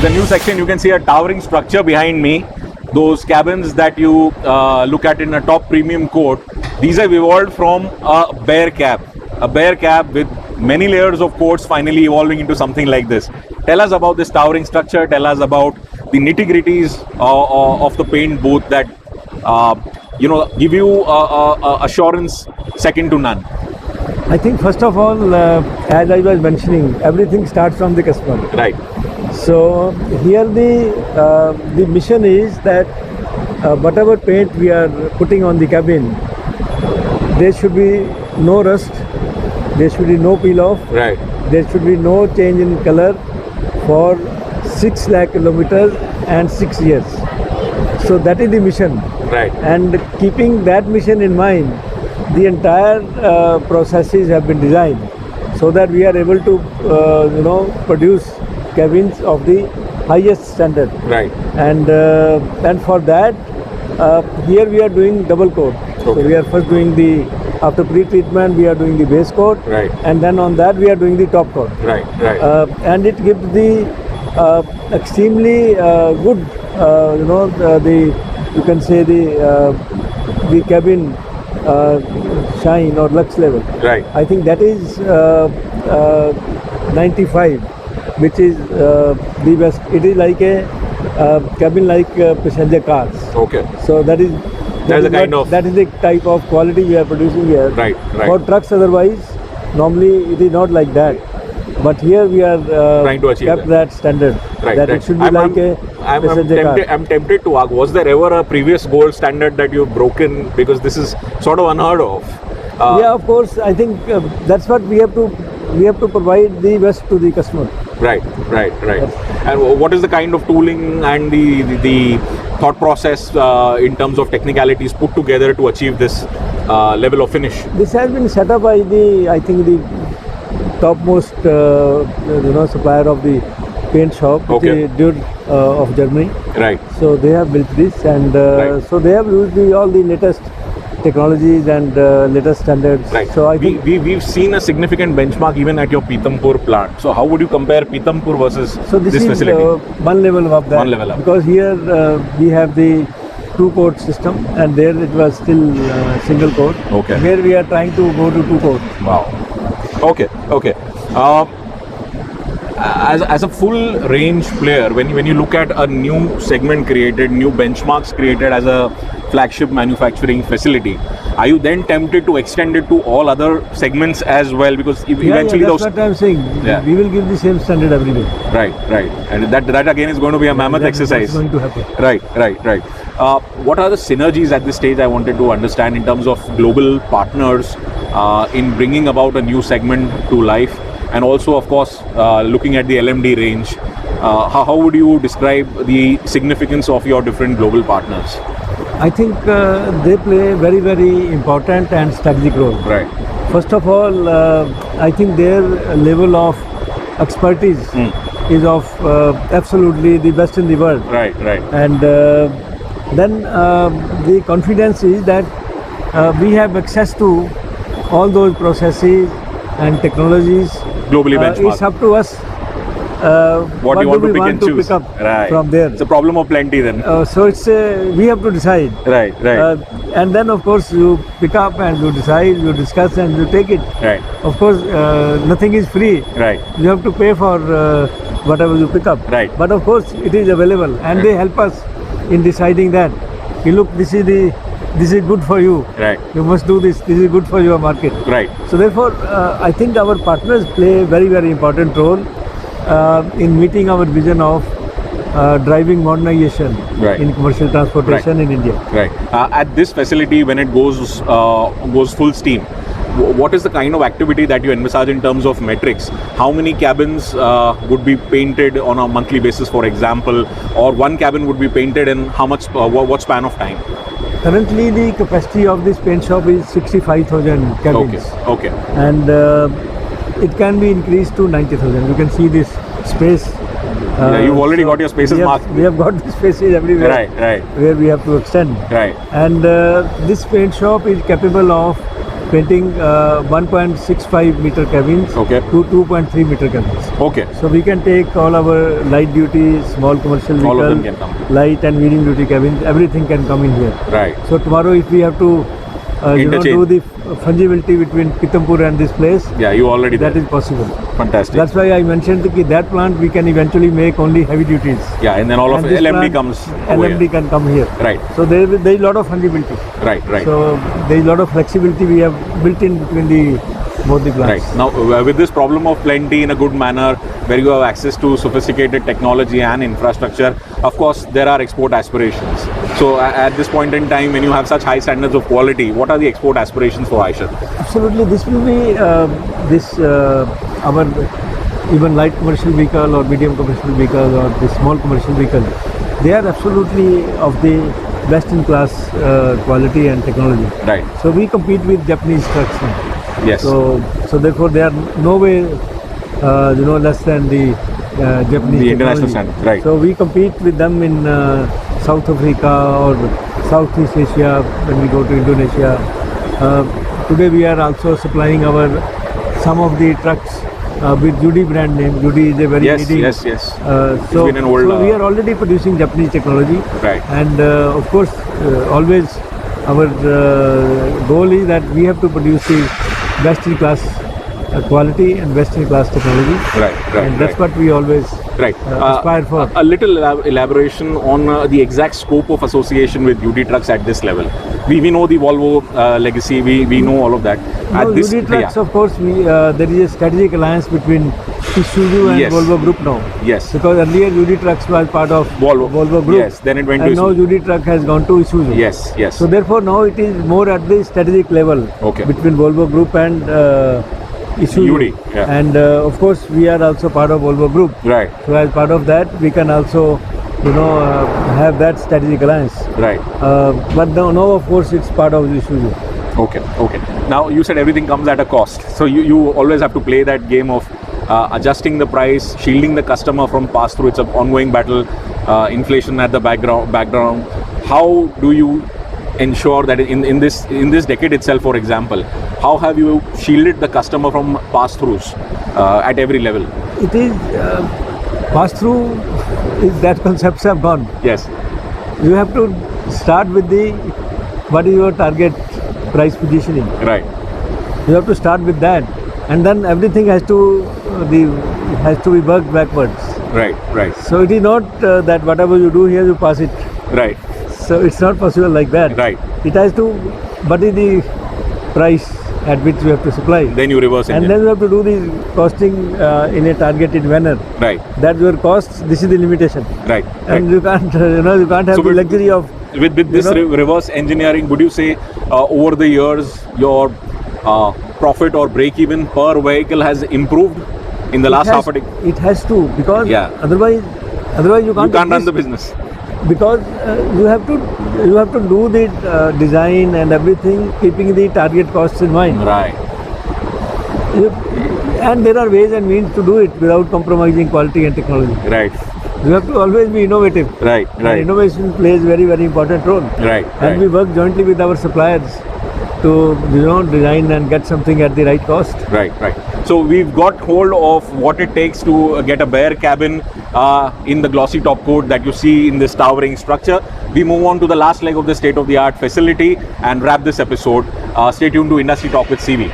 the new section, you can see a towering structure behind me. Those cabins that you look at in a top premium court, these have evolved from a bare cab with many layers of courts finally evolving into something like this. Tell us about this towering structure. Tell us about the nitty-gritties of the paint booth that give you assurance second to none. I think first of all, as I was mentioning, everything starts from the customer. Right. So here the mission is that whatever paint we are putting on the cabin, there should be no rust, there should be no peel off, right. There should be no change in color for 6 lakh kilometers and 6 years. So that is the mission. Right. And keeping that mission in mind, the entire processes have been designed so that we are able to produce cabins of the highest standard. Right. And for that, here we are doing double coat. Okay. So we are first doing after pre-treatment we are doing the base coat. Right. And then on that we are doing the top coat. Right. Right. And it gives the extremely good, you can say the cabin shine or lux level. Right. I think that is 95, which is the best. It is like a cabin like passenger cars. Okay. So that is the type of quality we are producing here. Right. Right. For trucks otherwise, normally it is not like that. But here we are trying to achieve that standard. Right, that right. it should be I'm tempted to ask, was there ever a previous gold standard that you've broken? Because this is sort of unheard of. Yeah, of course. I think that's what we have to provide the best to the customer. Right. And what is the kind of tooling and the thought process in terms of technicalities put together to achieve this level of finish? This has been set up by the topmost supplier of the paint shop, okay. the Dude of Germany. Right. So they have built this, and right. So they have used all the latest technologies and latest standards. Right. So I think we've seen a significant benchmark even at your Pithampur plant. So how would you compare Pithampur versus this facility? One level above that. One level up. Because here we have the 2-coat system, and there it was still single coat. Okay. Here we are trying to go to 2-coat. Wow. Okay. As a full range player, when you look at a new segment created, new benchmarks created as a flagship manufacturing facility, are you then tempted to extend it to all other segments as well? Because eventually that's what I'm saying. Yeah. We will give the same standard everywhere. Right. And that again is going to be a mammoth exercise. That's going to happen. Right. What are the synergies at this stage I wanted to understand in terms of global partners in bringing about a new segment to life? And also, of course, looking at the LMD range, how would you describe the significance of your different global partners? I think they play a very, very important and strategic role. Right. First of all, I think their level of expertise is of absolutely the best in the world. Right. And then the confidence is that we have access to all those processes and technologies. Globally benchmarked. It's up to us. What do you want to pick and choose? Pick up right. from there. It's a problem of plenty then. So it's we have to decide. Right. And then of course you pick up and you decide, you discuss and you take it. Right. Of course, nothing is free. Right. You have to pay for whatever you pick up. Right. But of course it is available, and right. They help us in deciding that. Look, this is good for you. Right. You must do this. This is good for your market. Right. So therefore, I think our partners play a very, very important role in meeting our vision of driving modernization in commercial transportation in India. Right. At this facility, when it goes full steam, what is the kind of activity that you envisage in terms of metrics? How many cabins would be painted on a monthly basis, for example, or one cabin would be painted in how much? What span of time? Currently, the capacity of this paint shop is 65,000 cabins. Okay. And it can be increased to 90,000. You can see this space. You've already got your spaces marked. We have got the spaces everywhere. Right. Where we have to extend. Right. And this paint shop is capable of painting 1.65 meter cabins Okay. to 2.3 meter cabins. Okay. So we can take all our light duty, small commercial vehicle, All of them can come. light and medium duty cabins, everything can come in here. Right. So tomorrow if we have to do the fungibility between Pithampur and this place, Yeah, you already that there. is possible. Fantastic. That's why I mentioned that plant we can eventually make only heavy duties. Yeah, and then all of And this LMD plant, comes over LMD here. can come here. Right. So there is a lot of fungibility. Right, right. So there is a lot of flexibility we have built in between both the plants. Right. Now, with this problem of plenty in a good manner, where you have access to sophisticated technology and infrastructure, of course, there are export aspirations. So, at this point in time, when you have such high standards of quality, what are the export aspirations for Eicher? Absolutely, this will be our even light commercial vehicle or medium commercial vehicle or the small commercial vehicle. They are absolutely of the best in class quality and technology. Right. So we compete with Japanese trucks now. Yes. So therefore they are no way less than the Japanese The international technology. standard, right. So we compete with them in South Africa or Southeast Asia when we go to Indonesia. Today we are also supplying some of the trucks with Judy brand name. Judy is a very Yes, leading. yes, yes. It's been an old, so we are already producing Japanese technology. Right. And of course, always our goal is that we have to produce the best in class quality and best in class technology. Right, right, And that's right. what we always Right. aspire for. A little elaboration on the exact scope of association with UD trucks at this level. We know the Volvo legacy. We know all of that. Now, UD trucks, of course, there is a strategic alliance between Isuzu and Yes. Volvo Group now. Yes. Because earlier UD trucks was part of Volvo. Group. Yes. Then it went and to now Isuzu. UD truck has gone to Isuzu. Yes. Yes. So therefore now it is more at the strategic level Okay. between Volvo Group and Isuzu. UD, yeah. And of course we are also part of Volvo Group. Right. So as part of that we can also have that strategic alliance. Right. But now of course it's part of Isuzu. Okay. Okay. Now you said everything comes at a cost. So you always have to play that game of adjusting the price, shielding the customer from pass through. It's an ongoing battle. Inflation at the background. How do you ensure that in this decade itself, for example, how have you shielded the customer from pass throughs at every level? It is pass through. That concepts have gone. Yes. You have to start with what is your target price positioning. Right. You have to start with that, and then everything has to be worked backwards. Right. Right. So it is not that whatever you do here you pass it. Right. So it's not possible like that. Right. It has to. What is the price at which you have to supply? Then you reverse and engine. then you have to do the costing in a targeted manner. Right. That your cost. This is the limitation. Right. And right. you can't. You can't have So the luxury of. With this reverse engineering, would you say over the years your profit or break even per vehicle has improved in the last half a decade? It has to, because otherwise you can't run the business. Because you have to do the design and everything keeping the target costs in mind. Right. And there are ways and means to do it without compromising quality and technology. Right. You have to always be innovative. Right. And Right. innovation plays very, very important role. Right. And we work jointly with our suppliers to design and get something at the right cost. Right, right. So we've got hold of what it takes to get a bare cabin in the glossy top coat that you see in this towering structure. We move on to the last leg of the state-of-the-art facility and wrap this episode. Stay tuned to Industry Talk with CV.